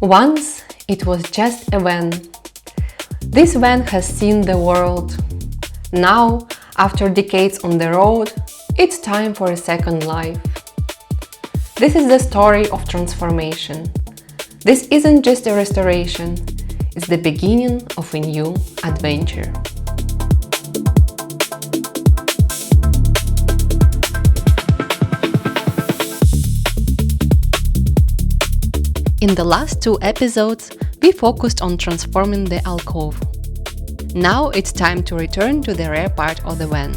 Once it was just a van. This van has seen the world. Now, after decades on the road, it's time for a second life. This is the story of transformation. This isn't just a restoration, it's the beginning of a new adventure. In the last 2 episodes, we focused on transforming the alcove. Now it's time to return to the rear part of the van.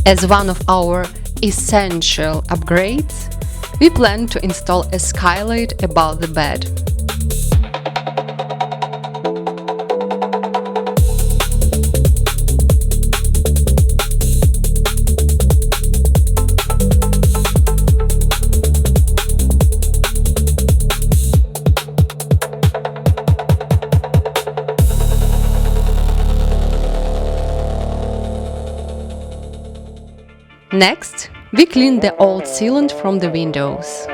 As one of our essential upgrades, we plan to install a skylight above the bed. Next, we clean the old sealant from the windows.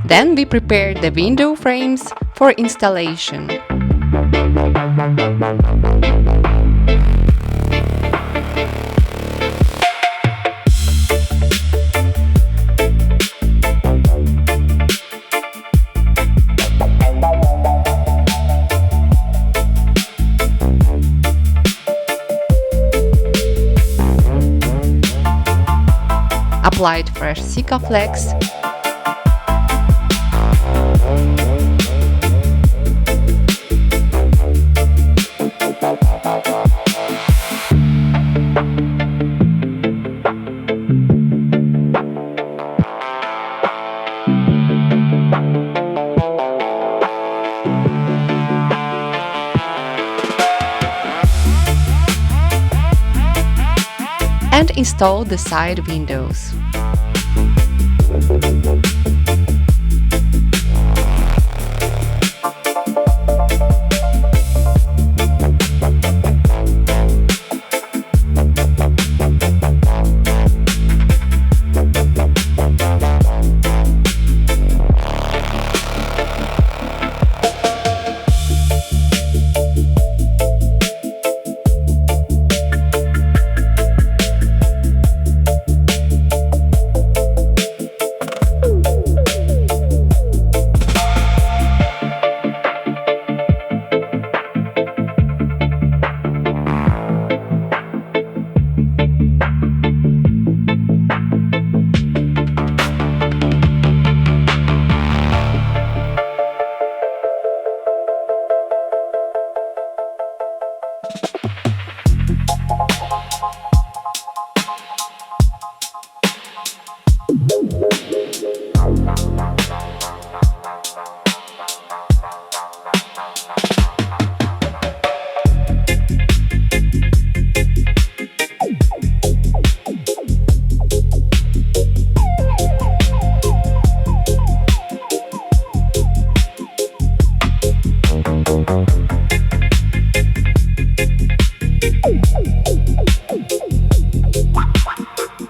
Then we prepare the window frames for installation. Applied fresh Sikaflex. installed the side windows.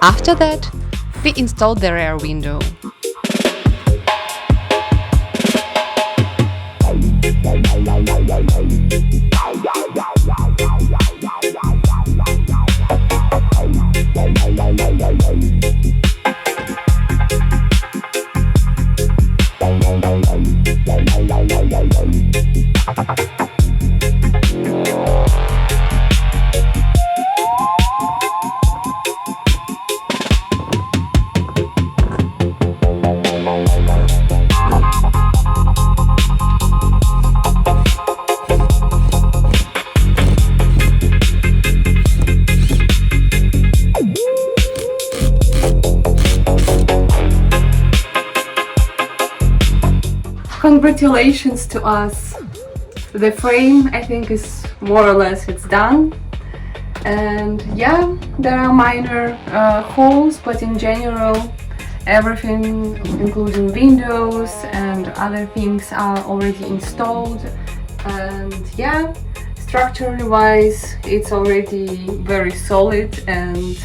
After that, we installed the rear window. Congratulations to us! The frame, I think, is more or less it's done, and yeah, there are minor holes, but in general everything, including windows and other things, are already installed. And yeah, structurally wise it's already very solid, and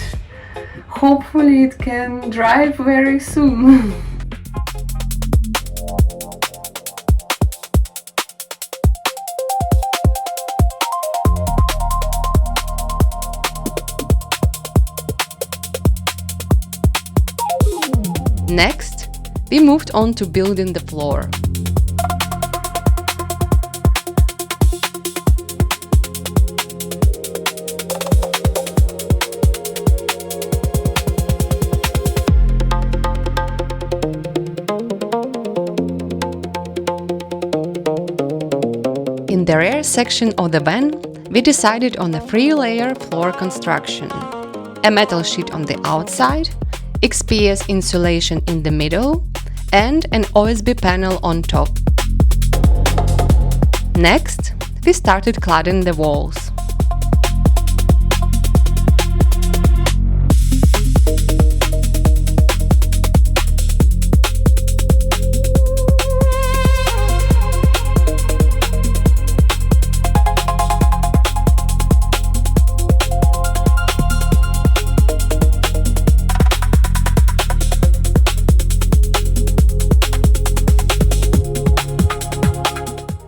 hopefully it can drive very soon. Next, we moved on to building the floor. In the rear section of the van, we decided on a 3-layer floor construction. A metal sheet on the outside, XPS insulation in the middle, and an OSB panel on top. Next, we started cladding the walls.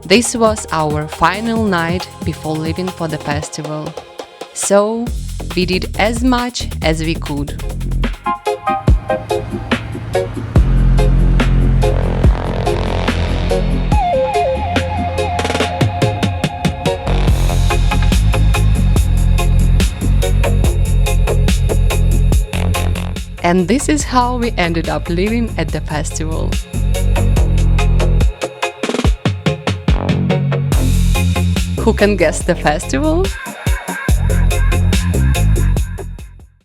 This was our final night before leaving for the festival, so we did as much as we could. And this is how we ended up living at the festival. Who can guess the festival?